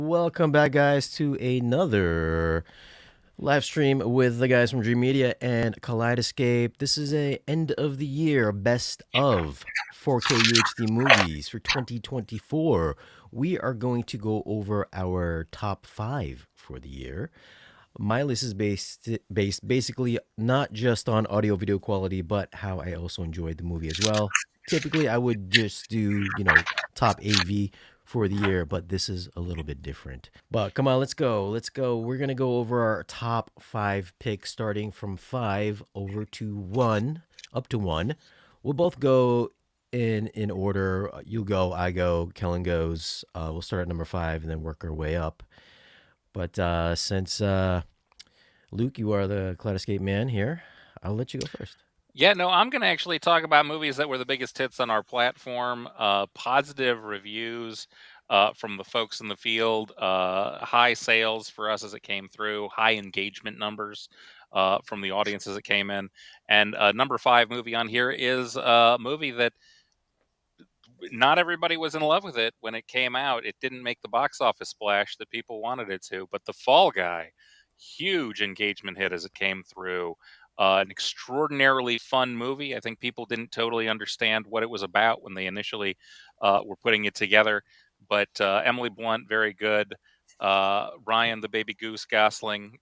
Welcome back, guys, to another live stream with the guys from Dream Media and Kaleidoscape. This is a end of the year best of 4K UHD movies for 2024. We are going to go over our top 5 for the year. My list is based basically not just on audio video quality, but how I also enjoyed the movie as well. Typically, I would just do, top AV for the year, but this is a little bit different. But come on, let's go. Let's go. We're going to go over our top 5 picks starting from 5 over to 1, up to 1. We'll both go in order. You go, I go, Kellen goes. We'll start at number 5 and then work our way up. But since Luke, you are the Kaleidoscape man here, I'll let you go first. Yeah, no, I'm going to actually talk about movies that were the biggest hits on our platform, positive reviews from the folks in the field, high sales for us as it came through, high engagement numbers from the audience as it came in. And number 5 movie on here is a movie that not everybody was in love with it when it came out. It didn't make the box office splash that people wanted it to, but The Fall Guy, huge engagement hit as it came through. An extraordinarily fun movie. I think people didn't totally understand what it was about when they initially were putting it together. But Emily Blunt, very good. Ryan, the baby goose Gosling,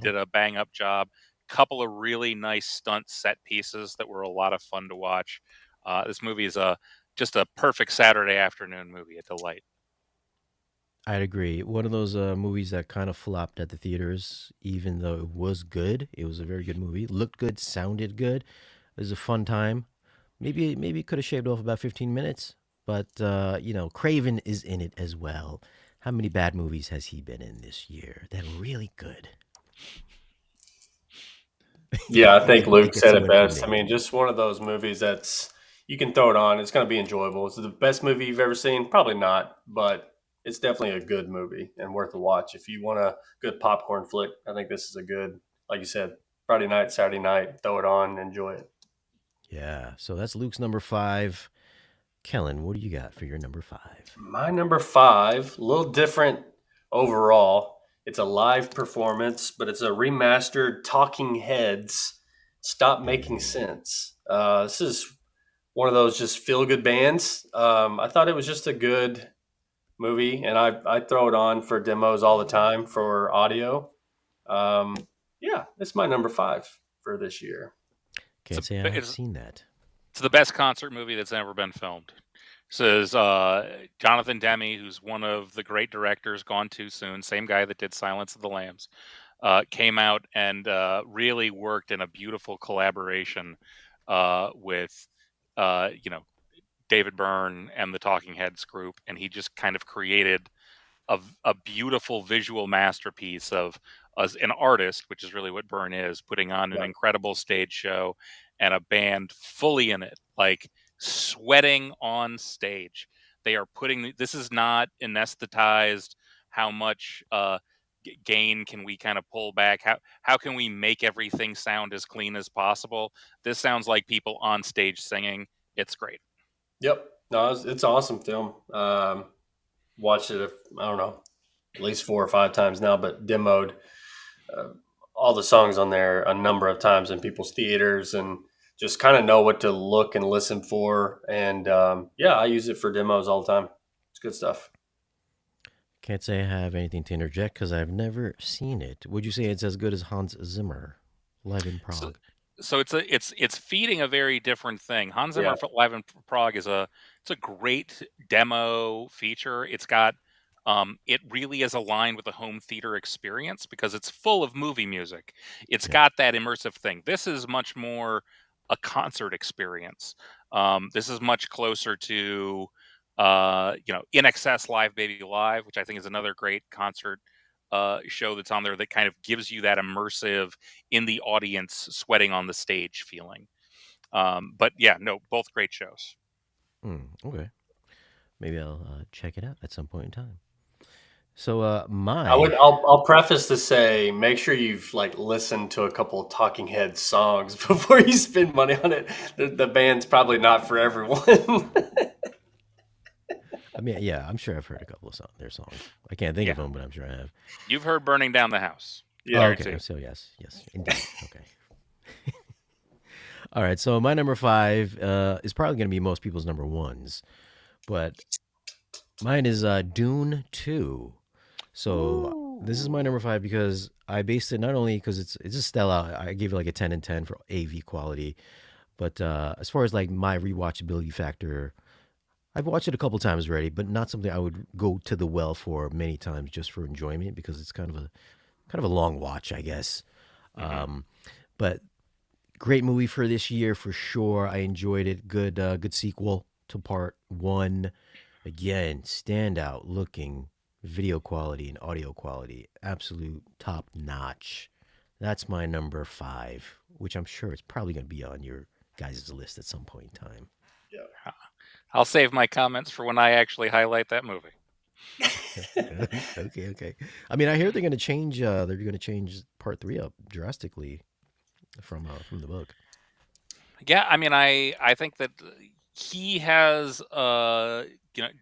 did a bang up job. Couple of really nice stunt set pieces that were a lot of fun to watch. This movie is just a perfect Saturday afternoon movie, a delight. I'd agree. One of those movies that kind of flopped at the theaters, even though it was good. It was a very good movie. Looked good, sounded good. It was a fun time. Maybe could have shaved off about 15 minutes, but Craven is in it as well. How many bad movies has he been in this year that are really good? Yeah, I think Luke It gets said a it win from best. I me. mean, just one of those movies that's you can throw it on. It's going to be enjoyable. Is it the best movie you've ever seen? Probably not, but it's definitely a good movie and worth a watch. If you want a good popcorn flick, I think this is a good, like you said, Friday night, Saturday night, throw it on, enjoy it. Yeah, so that's Luke's number 5. Kellen, what do you got for your number 5? My number 5, a little different overall. It's a live performance, but it's a remastered Talking Heads. Stop Making Sense. This is one of those just feel good bands. I thought it was just a good movie, and I throw it on for demos all the time for audio. Um, yeah, it's my number 5 for this year. Can't say I've seen that. It's the best concert movie that's ever been filmed. This is Jonathan Demme, who's one of the great directors, gone too soon. Same guy that did Silence of the Lambs, came out and really worked in a beautiful collaboration with, David Byrne and the Talking Heads group, and he just kind of created a beautiful visual masterpiece of as an artist, which is really what Byrne is, putting on an incredible stage show and a band fully in it, like sweating on stage. They are this is not anesthetized. How much gain can we kind of pull back? How can we make everything sound as clean as possible? This sounds like people on stage singing. It's great. Yep, no, it's awesome film. Watched it, I don't know, at least 4 or 5 times now, but demoed all the songs on there a number of times in people's theaters, and just kind of know what to look and listen for. And yeah, I use it for demos all the time. It's good stuff. Can't say I have anything to interject because I've never seen it. Would you say it's as good as Hans Zimmer live in Prague? So it's feeding a very different thing. Hans Zimmer live in Prague it's a great demo feature. It's got it really is aligned with the home theater experience because it's full of movie music. It's got that immersive thing. This is much more a concert experience. This is much closer to In Excess Live Baby Live, which I think is another great concert show that's on there that kind of gives you that immersive in the audience sweating on the stage feeling. But yeah, no, both great shows. Okay, maybe I'll check it out at some point in time. So I'll preface to say, make sure you've listened to a couple of Talking Heads songs before you spend money on it. The band's probably not for everyone. I mean, yeah, I'm sure I've heard a couple of their songs. I can't think of Yeah, them, but I'm sure I have. you've heard "Burning Down the House." Oh, Yeah. okay. Guarantee. So yes, indeed. Okay. All right. So my number five is probably going to be most people's number ones, but mine is Dune 2. So this is my number five because I based it not only because it's a stellar. I gave it like a 10 and 10 for AV quality, but as far as like my rewatchability factor, I've watched it a couple times already, but not something I would go to the well for many times just for enjoyment because it's kind of a long watch, I guess. Mm-hmm. Um, but great movie for this year for sure. I enjoyed it. Good sequel to part one. Again, standout looking video quality and audio quality, absolute top notch. That's my number five, which I'm sure it's probably going to be on your guys' list at some point in time. Yeah. I'll save my comments for when I actually highlight that movie. Okay. I mean, I hear they're going to change. They're going to change part three up drastically from the book. Yeah, I mean, I think that he has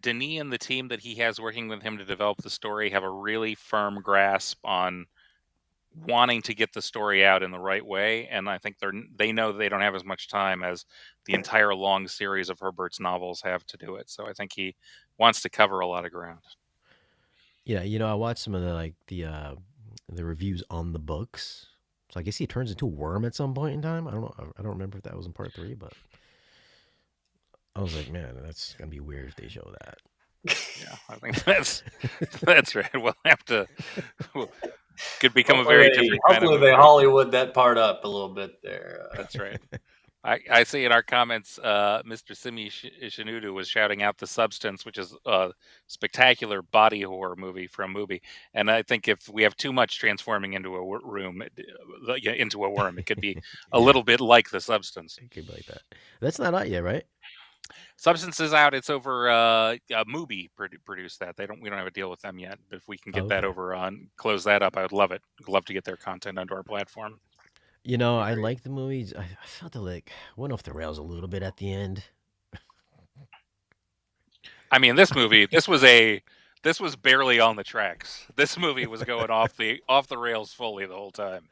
Denis and the team that he has working with him to develop the story have a really firm grasp on wanting to get the story out in the right way, and I think they know they don't have as much time as the entire long series of Herbert's novels have to do it. So I think he wants to cover a lot of ground. Yeah, I watched some of the reviews on the books. So I guess he turns into a worm at some point in time. I don't know. I don't remember if that was in part three, but I was like, man, that's gonna be weird if they show that. Yeah, I think that's right. We'll have to. Could become a Hopefully, very they, different kind of hopefully they movie. Hollywood that part up a little bit there. That's right. I see in our comments, Mr. Simi Shinudu was shouting out The Substance, which is a spectacular body horror movie from Mubi. And I think if we have too much transforming into a into a worm, it could be a Yeah, little bit like The Substance. it could be like that. That's not out yet, right? Substance is out. It's over. Mubi produced that. We don't have a deal with them yet. But if we can Oh, get that okay. over on close that up, I would love it. Love to get their content onto our platform. Be I great. like the movies. I felt it like went off the rails a little bit at the end. I mean, this was barely on the tracks. This movie was going off the rails fully the whole time.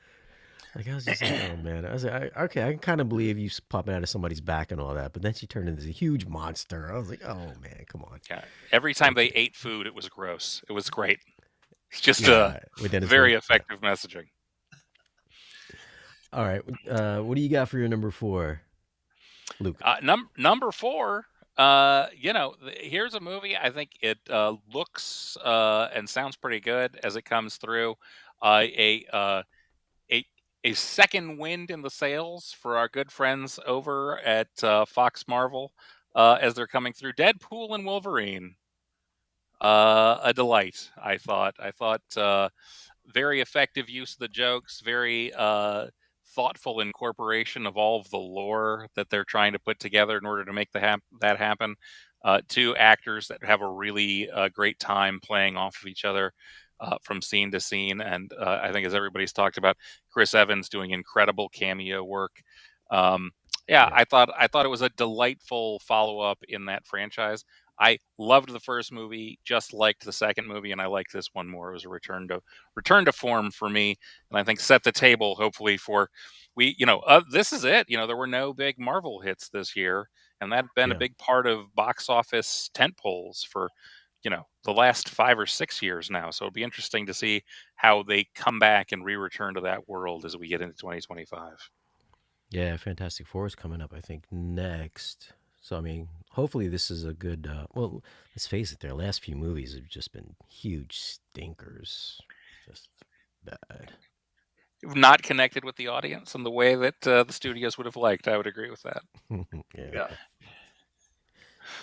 Like I was just like, oh man. I was like, okay, I can kind of believe you popping out of somebody's back and all that, but then she turned into a huge monster. I was like, oh man, come on. Yeah, every time they Okay. ate food, it was gross. It was great. It's just Yeah, with Dennis very Quaid. Yeah. effective messaging. All right. What do you got for your number four, Luke? Number four. Here's a movie. I think it looks and sounds pretty good as it comes through. Uh, a uh, a a second wind in the sails for our good friends over at Fox Marvel as they're coming through. Deadpool and Wolverine. A delight. I thought very effective use of the jokes, very thoughtful incorporation of all of the lore that they're trying to put together in order to make that happen. Two actors that have a really great time playing off of each other from scene to scene, and I think as everybody's talked about, Chris Evans doing incredible cameo work. Um, yeah, Yeah. I thought it was a delightful follow up in that franchise. I loved the first movie, just liked the second movie, and I like this one more. It was a return to form for me, and I think set the table hopefully for this is it. There were no big Marvel hits this year, and that had been a Yeah. big part of box office tentpoles for the last 5 or 6 years now. So it'll be interesting to see how they come back and re-return to that world as we get into 2025. Yeah, Fantastic Four is coming up, I think, next. So, I mean, hopefully this is a good. Well, let's face it, their last few movies have just been huge stinkers. Just bad. Not connected with the audience in the way that the studios would have liked. I would agree with that. Yeah. Yeah.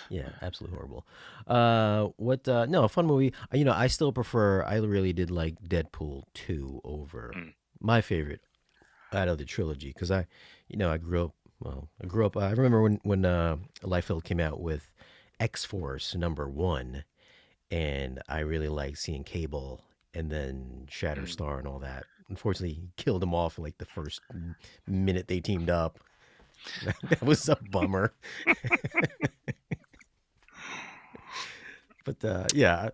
Yeah, absolutely horrible. No, a fun movie. I still prefer, I really did like Deadpool 2 over Mm. my favorite out of the trilogy because I grew up. Well, I grew up. I remember when Liefeld came out with X Force #1, and I really liked seeing Cable and then Mm. Shatterstar and all that. Unfortunately, he killed him off in like the first minute they teamed up. That was a bummer. But yeah,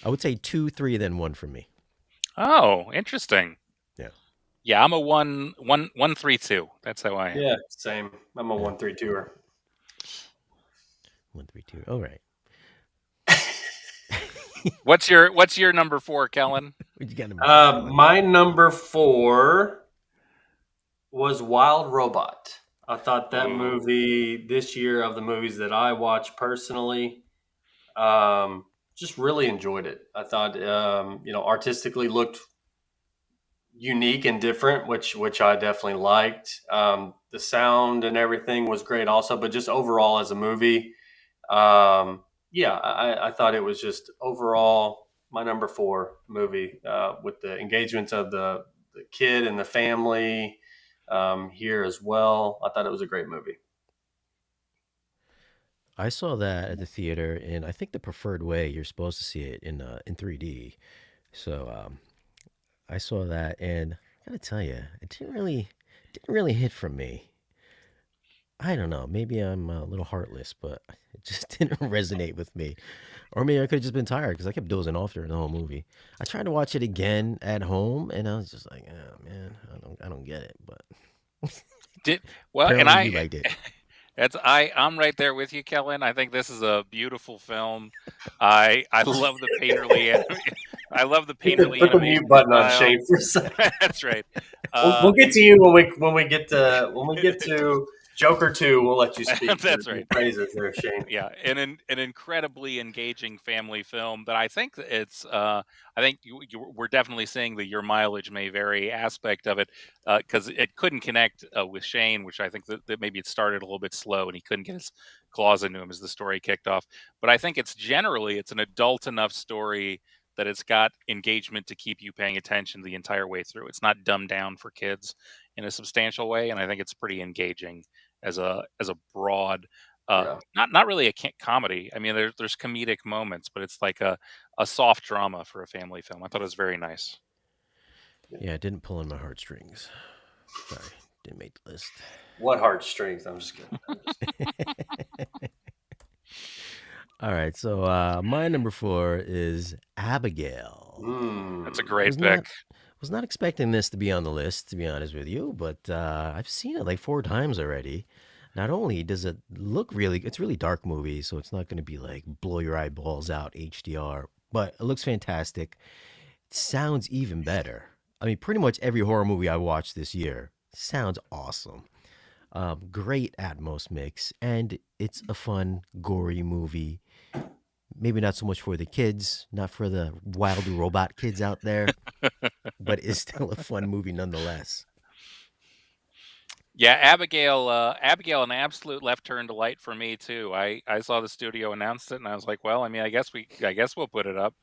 I would say 2, 3, then 1 for me. Oh, interesting. Yeah. Yeah, I'm a 1-1-1-3-2. That's how I am. Yeah, same. I'm a Yeah. 1-3-2er. 1, 3, 2. All right. What's your number 4, Kellen? What you got number 4, Kellen? My number 4 was Wild Robot. I thought that Ooh. movie this year, of the movies that I watched personally, just really enjoyed it. I thought, artistically looked unique and different, which I definitely liked. The sound and everything was great, also, but just overall as a movie, yeah, I thought it was just overall my number 4 movie, with the engagements of the kid and the family, here as well. I thought it was a great movie. I saw that at the theater, and I think the preferred way you're supposed to see it in 3D. So I saw that, and I gotta tell you, it didn't really hit for me. I don't know. Maybe I'm a little heartless, but it just didn't resonate with me. Or maybe I could have just been tired because I kept dozing off during the whole movie. I tried to watch it again at home, and I was just like, "Oh man, I don't get it." But And apparently, you liked it. I'm right there with you, Kellen. I think this is a beautiful film. I love the painterly I love the painterly Put the mute animation button on style. Shane for a second. That's right. We'll get to you when we get to Joker 2. We'll let you speak That's your right. praises there, Shane. Yeah, an incredibly engaging family film that I think it's I think we're definitely seeing the your mileage may vary aspect of it, because it couldn't connect with Shane, which I think that maybe it started a little bit slow and he couldn't get his claws into him as the story kicked off. But I think it's an adult enough story that it's got engagement to keep you paying attention the entire way through. It's not dumbed down for kids in a substantial way, and I think it's pretty engaging as a broad, Yeah. not really a comedy. I mean, there's comedic moments, but it's like a soft drama for a family film. I thought it was very nice. Yeah, it didn't pull on my heartstrings. Sorry, didn't make the list. What heartstrings? I'm just kidding. All right, so my number 4 is Abigail. That's a Mm. great Was pick. not expecting this to be on the list, to be honest with you, but I've seen it like 4 times already. Not only does it look it's really dark movie, so it's not going to be like blow your eyeballs out HDR, but it looks fantastic. It sounds even better. I mean, pretty much every horror movie I watched this year sounds awesome. Great Atmos mix, and it's a fun, gory movie. Maybe not so much for the kids, not for the wild robot kids out there, but it's still a fun movie nonetheless. Yeah, Abigail, an absolute left turn to light for me too. I saw the studio announced it, and I was like, well, I mean, I guess we'll put it up.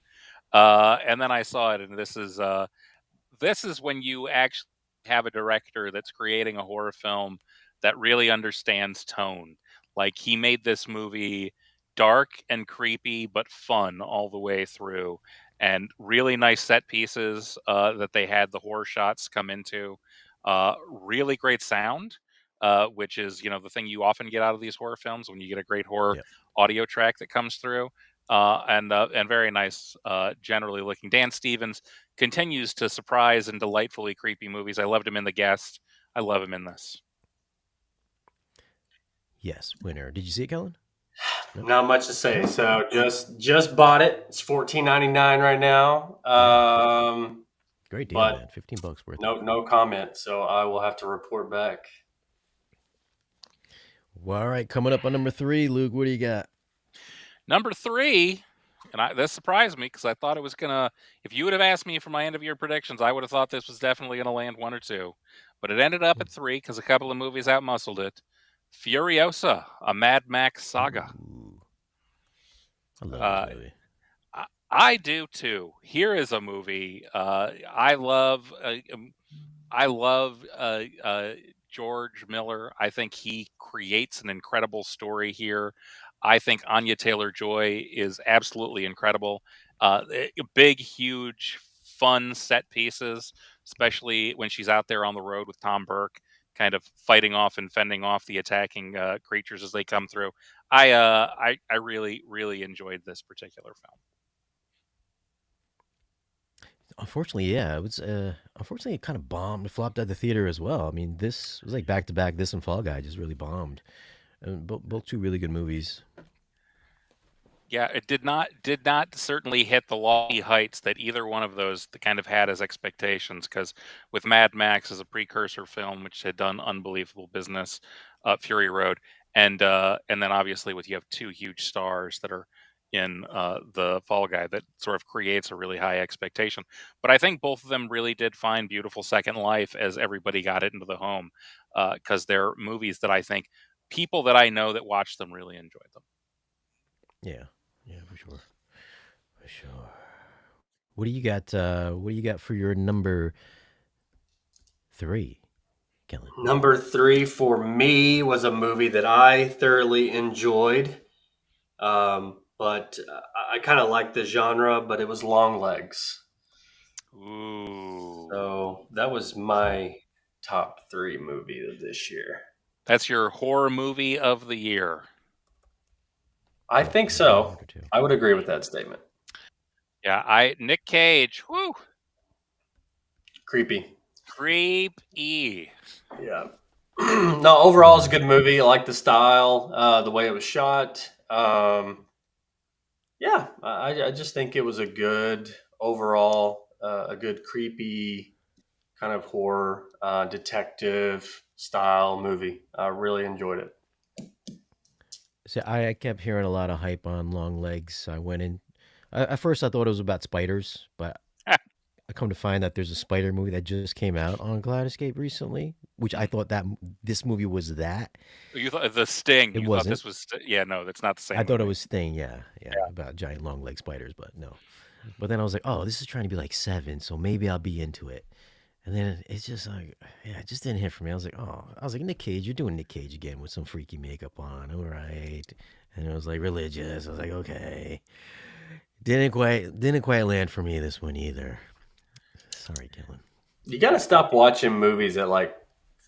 And then I saw it, and this is when you actually have a director that's creating a horror film that really understands tone. Like he made this movie dark and creepy, but fun all the way through, and really nice set pieces that they had the horror shots come into. Really great sound, which is the thing you often get out of these horror films when you get a great horror Yep. audio track that comes through. And very nice, generally looking. Dan Stevens continues to surprise and delightfully creepy movies. I loved him in The Guest. I love him in this. Yes, winner. Did you see it, Kellen? No. Not much to say. So just bought it. It's $14.99 right now. Yeah, great deal, But man. $15 worth it. no comment. So I will have to report back. Well, all right, coming up on number 3, Luke. What do you got? Number 3, and this surprised me because I thought it was gonna. If you would have asked me for my end of year predictions, I would have thought this was definitely gonna land 1 or 2, but it ended up at 3 because a couple of movies outmuscled it. Furiosa, a Mad Max saga. Ooh, I love Uh, this movie. I do too. Here is a movie I love. I love George Miller. I think he creates an incredible story here. I think Anya Taylor Joy is absolutely incredible. Big, huge, fun set pieces, especially when she's out there on the road with Tom Burke, kind of fighting off and fending off the attacking creatures as they come through. I really really enjoyed this particular film. Unfortunately, yeah, it was. Unfortunately, it kind of bombed. It flopped at the theater as well. I mean, this was like back to back. This and Fall Guy just really bombed. Both two really good movies. Yeah, it did not certainly hit the lofty heights that either one of those kind of had as expectations. Because with Mad Max as a precursor film, which had done unbelievable business, Fury Road, and then obviously with you have two huge stars that are in the Fall Guy, that sort of creates a really high expectation. But I think both of them really did find beautiful second life as everybody got it into the home, because they're movies that I think people that I know that watch them really enjoyed them. Yeah, yeah, for sure, for sure. What do you got? What do you got for your number three, Kellen? Number three for me was a movie that I thoroughly enjoyed, but I kind of like the genre, but it was Long Legs. Ooh. So that was my top three movie of this year. That's your horror movie of the year. I Oh, think number one so. or two. I would agree with that statement. Yeah, Nick Cage. Whoo, Creepy. creepy. Yeah. No, overall, it's a good movie. I like the style, the way it was shot. Yeah, I just think it was a good overall, a good creepy kind of horror detective style movie. I really enjoyed it. See, I kept hearing a lot of hype on Long Legs. I went in. At first, I thought it was about spiders, but I come to find that there's a spider movie that just came out on Kaleidoscape recently, which I thought that this movie was that. You thought the Sting. It You thought wasn't. this was yeah. No, that's not the I same thought it movie. was Sting. Yeah, yeah, about giant long leg spiders, but no. But then I was like, oh, this is trying to be like Seven, so maybe I'll be into it. And then it's just like, yeah, it just didn't hit for me. I was like, Nick Cage, you're doing Nick Cage again with some freaky makeup on. All right. And it was like religious. I was like, okay. Didn't quite land for me this one either. Sorry, Kellen. You got to stop watching movies at like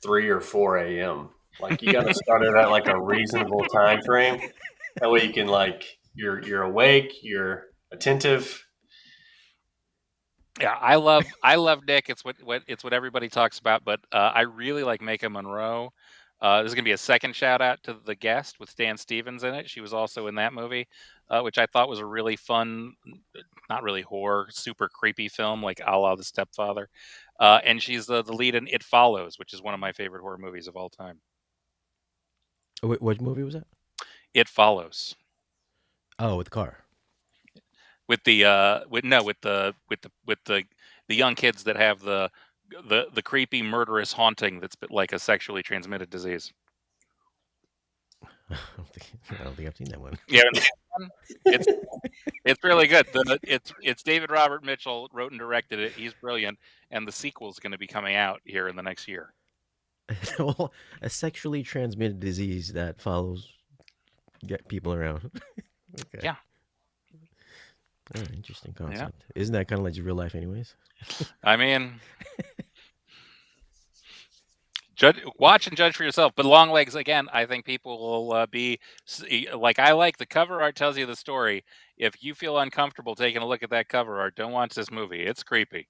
3 or 4 a.m. Like you got to start it at like a reasonable time frame. That way you can like you're awake, you're attentive. Yeah, I love Nick. It's what everybody talks about. But I really like Mecca Monroe. There's gonna be a second shout out to The Guest with Stan Stevens in it. She was also in that movie, which I thought was a really fun, not really horror, super creepy film like a la The Stepfather. And she's the lead in It Follows, which is one of my favorite horror movies of all time. Oh, wait, what movie was that? It Follows Oh, with the car. with the with no with the young kids that have the creepy murderous haunting that's like a sexually transmitted disease. I don't think I've seen that one. Yeah, it's it's really good. It's David Robert Mitchell wrote and directed it. He's brilliant, and the sequel is going to be coming out here in the next year. Well, a sexually transmitted disease that follows get people around. Okay. Yeah, Oh, interesting yeah. concept. Isn't that kind of like real life, anyways? I mean, watch and judge for yourself. But Long Legs again, I think people will be like, I like the cover art tells you the story. If you feel uncomfortable taking a look at that cover art, don't watch this movie. It's creepy.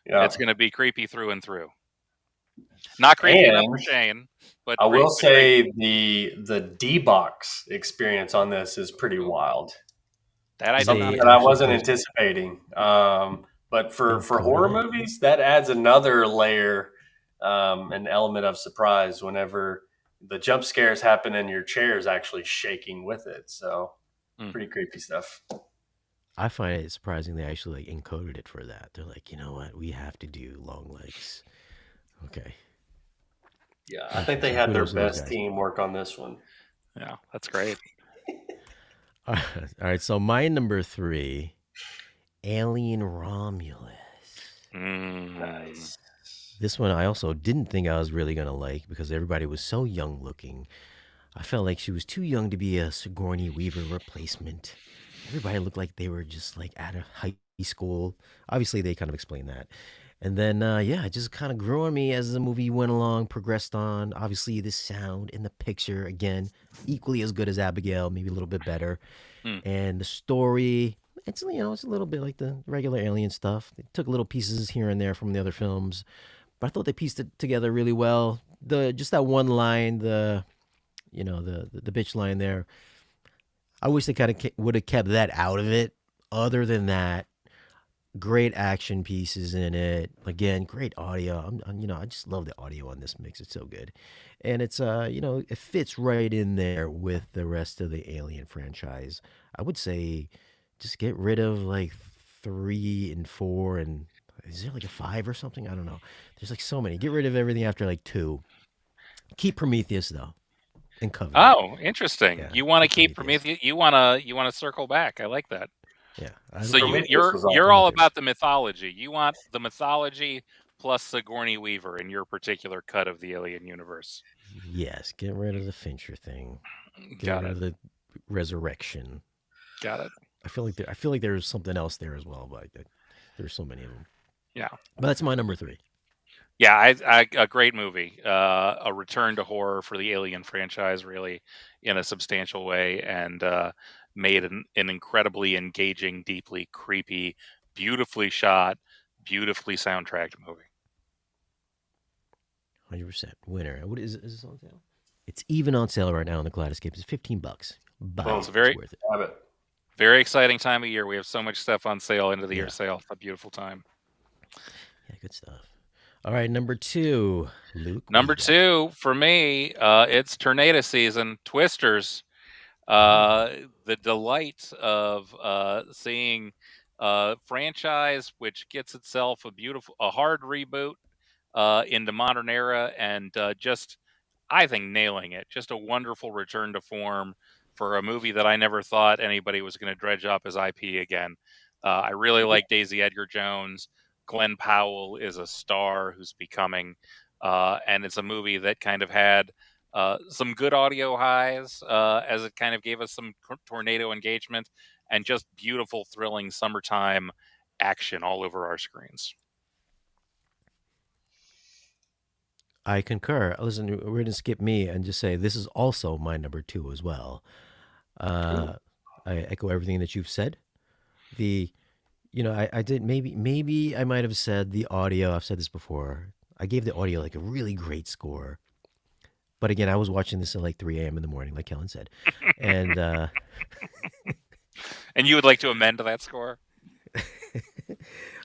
Yeah. It's going to be creepy through and through. Not creepy enough for And Shane, but I will creepy. say the D box experience on this is pretty Ooh, wild. that I did Something not They that I actually experience. wasn't post anticipating. But for encoded horror it. movies, that adds another layer, an element of surprise whenever the jump scares happen and your chair is actually shaking with it. So Mm. pretty creepy stuff. I find it surprising they actually like encoded it for that. They're like, you know what? We have to do long legs. Okay. Yeah, I think they Interesting. had their Kudos to those best guys. team work on this one. Yeah, that's great. All right. So my number three, Alien Romulus. Mm. Nice. This one I also didn't think I was really gonna like because everybody was so young looking. I felt like she was too young to be a Sigourney Weaver replacement. Everybody looked like they were just like out of high school. Obviously, they kind of explained that. And then, yeah, it just kind of grew on me as the movie went along, progressed on. Obviously, the sound in the picture, again, equally as good as Abigail, maybe a little bit better. Hmm. And the story, it's a little bit like the regular Alien stuff. They took little pieces here and there from the other films, but I thought they pieced it together really well. Just that one line, the bitch line there. I wish they kind of would have kept that out of it. Other than that, great action pieces in it. Again, great audio. I just love the audio on this mix. It's so good, and it fits right in there with the rest of the Alien franchise. I would say, just get rid of like 3 and 4, and is there like a 5 or something? I don't know. There's like so many. Get rid of everything after like 2. Keep Prometheus though, and Covenant. Oh, interesting. Yeah, You want to keep keep Prometheus. Prometheus. You want to circle back. I like that. Yeah, So you Prometheus you're was you're awesome. all Prometheus. about the mythology. You want the mythology plus Sigourney Weaver in your particular cut of the Alien universe. Yes, get rid of the Fincher thing. Get Got rid it. of the resurrection. Got it. I feel like there's something else there as well, but there's so many of them. Yeah. But that's my number 3. Yeah, a great movie, a return to horror for the Alien franchise, really, in a substantial way, and made an incredibly engaging, deeply creepy, beautifully shot, beautifully soundtracked movie. 100% winner. What is this on sale? It's even on sale right now on the Kaleidoscape. It's $15. Buy Boom. It's it. a It's very, worth it. Have it. very exciting time of year. We have so much stuff on sale, end of the year Yeah. sale. It's a beautiful time. Yeah, good stuff. All right, number 2, Luke. What do Number you got? 2 for me, it's tornado season. Twisters. Oh, The delight of seeing a franchise which gets itself a hard reboot in the modern era, and just, I think, nailing it. Just a wonderful return to form for a movie that I never thought anybody was going to dredge up as IP again. I really like Daisy Edgar Jones. Glenn Powell is a star who's becoming, and it's a movie that kind of had some good audio highs as it kind of gave us some tornado engagement and just beautiful, thrilling summertime action all over our screens. I concur. Listen, we're going to skip me and just say this is also my number 2 as well. Cool. Uh, I echo everything that you've said. The I did maybe I might have said the audio. I've said this before. I gave the audio like a really great score. But again, I was watching this at like 3 a.m. in the morning, like Kellen said. And And you would like to amend that score?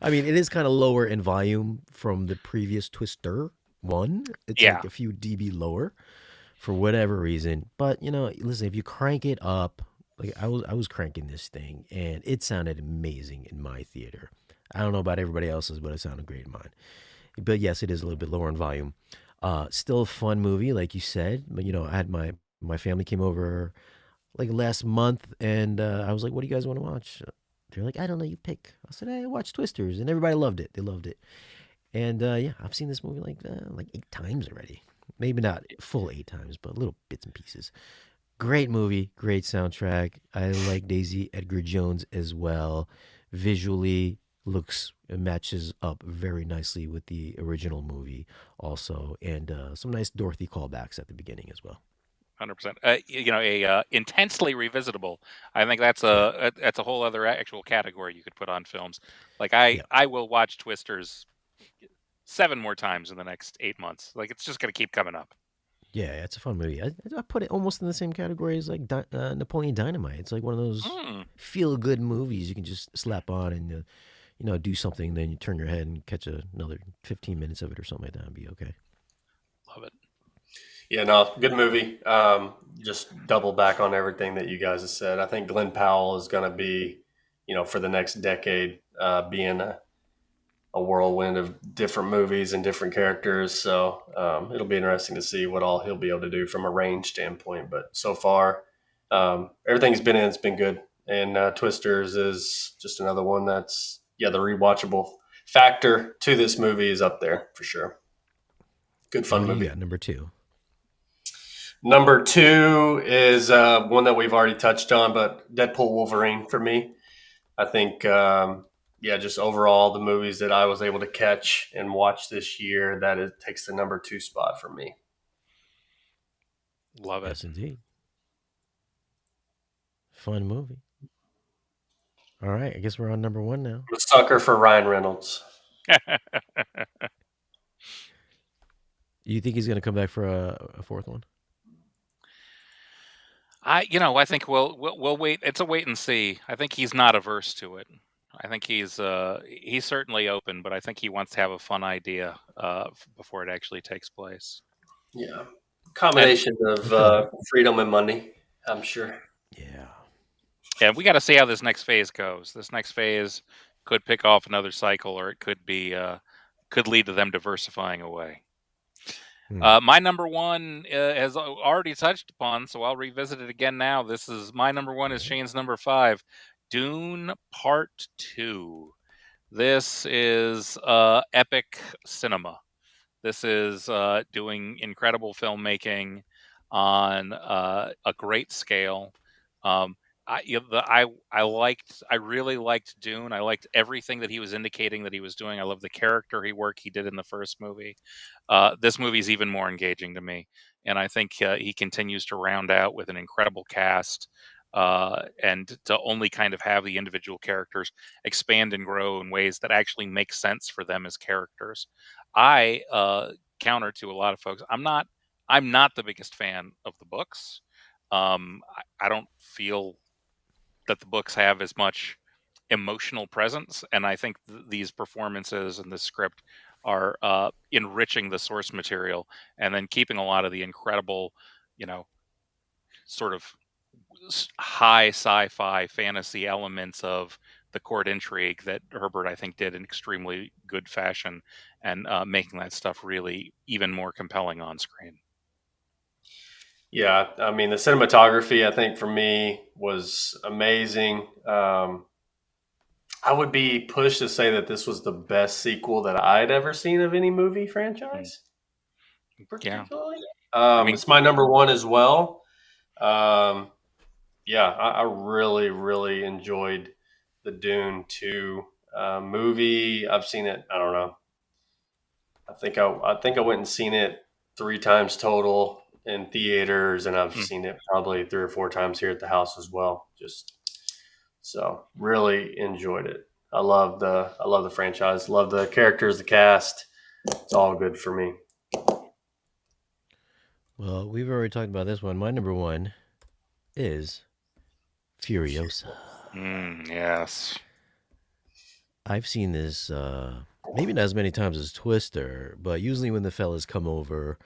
I mean, it is kind of lower in volume from the previous Twister one. It's Yeah. like a few dB lower for whatever reason. But listen, if you crank it up, like I was cranking this thing, and it sounded amazing in my theater. I don't know about everybody else's, but it sounded great in mine. But yes, it is a little bit lower in volume. Still a fun movie, like you said. But I had my family came over like last month, and I was like, "What do you guys want to watch?" They're like, "I don't know, you pick." I said, "I watch Twisters," and everybody loved it. They loved it, and yeah, I've seen this movie like 8 times already. Maybe not full 8 times, but little bits and pieces. Great movie, great soundtrack. I like Daisy Edgar Jones as well. Visually, looks matches up very nicely with the original movie, also, and some nice Dorothy callbacks at the beginning as well. 100%. A intensely revisitable. I think that's Yeah, a whole other actual category you could put on films. Like yeah, I will watch Twisters 7 more times in the next 8 months. Like it's just going to keep coming up. yeah. It's a fun movie. I put it almost in the same category as like Napoleon Dynamite. It's like one of those Mm, feel good movies you can just slap on and do something, then you turn your head and catch another 15 minutes of it or something like that and be okay. love it. Yeah, no, good movie. Just double back on everything that you guys have said. I think Glenn Powell is going to be, for the next decade, being a whirlwind of different movies and different characters. So it'll be interesting to see what all he'll be able to do from a range standpoint. But so far, everything he's been in has been good. And Twisters is just another one that's, the rewatchable factor to this movie is up there for sure. Good And fun what do you movie. got? Number 2. Number 2 is one that we've already touched on, but Deadpool Wolverine for me. I think yeah, just overall the movies that I was able to catch and watch this year, that it takes the number 2 spot for me. Love it. Yes, indeed. Fun movie. All right, I guess we're on number 1 now. I'm a sucker for Ryan Reynolds. You think he's going to come back for a fourth one? I think we'll wait. It's a wait and see. I think he's not averse to it. I think he's certainly open, but I think he wants to have a fun idea before it actually takes place. Yeah, And combination of Okay. freedom and money, I'm sure. Yeah. we got to see how this next phase goes. This next phase could pick off another cycle, or it could lead to them diversifying away. My number one has already touched upon, so I'll revisit it again now. My number one is Shane's number 5, Dune Part 2. This is epic cinema. This is doing incredible filmmaking on a great scale. Um, I really liked Dune. I liked everything that he was indicating that he was doing. I love the character work he did in the first movie. This movie is even more engaging to me, and I think he continues to round out with an incredible cast. And to only kind of have the individual characters expand and grow in ways that actually make sense for them as characters. I counter to a lot of folks. I'm not the biggest fan of the books. I don't feel that the books have as much emotional presence, and I think these performances and the script are enriching the source material and then keeping a lot of the incredible, sort of high sci-fi fantasy elements of the court intrigue that Herbert, I think, did in extremely good fashion, and making that stuff really even more compelling on screen. Yeah, I mean, the cinematography, I think, for me was amazing. I would be pushed to say that this was the best sequel that I'd ever seen of any movie franchise, Yeah, particularly. I mean, It's my number 1 as well. Yeah, I really, really enjoyed the Dune 2 movie. I've seen it, I don't know. I think I went and seen it 3 times total in theaters, and I've seen it probably 3 or 4 times here at the house as well. Just so really enjoyed it. I love the franchise, love the characters, the cast. It's all good for me. Well, we've already talked about this one. My number 1 is Furiosa. Yes. I've seen this maybe not as many times as Twister, but usually when the fellas come over,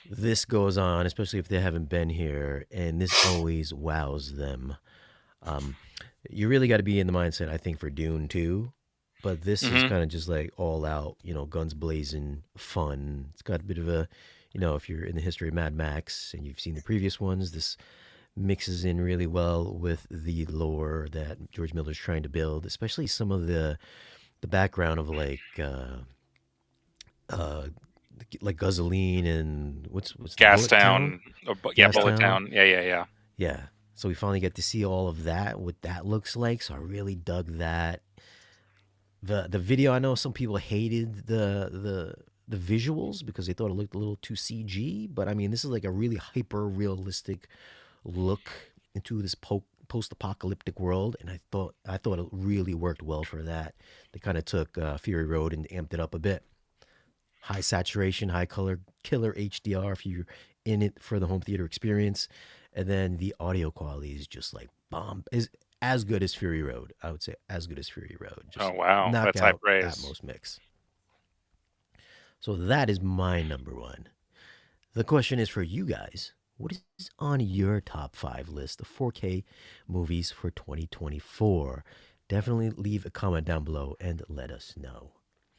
this goes on, especially if they haven't been here, and this always wows them. You really got to be in the mindset, I think, for Dune too. But this is kind of just like all out, guns blazing fun. It's got a bit of a, if you're in the history of Mad Max and you've seen the previous ones, this mixes in really well with the lore that George Miller's trying to build, especially some of the background of uh, like Guzzolene and what's the Bullet Town? Bullet Town. Yeah. Yeah. So we finally get to see all of that, what that looks like. So I really dug that. The video, I know some people hated the visuals because they thought it looked a little too CG, but I mean, this is like a really hyper realistic look into this post-apocalyptic world, and I thought it really worked well for that. They kind of took Fury Road and amped it up a bit. High saturation, high color, killer HDR if you're in it for the home theater experience, and then the audio quality is just like bomb. Is as good as Fury Road. I would say as good as Fury Road. Just oh wow, that's high praise. Atmos mix. So that is my number 1. The question is for you guys. What is on your top 5 list of 4K movies for 2024? Definitely leave a comment down below and let us know.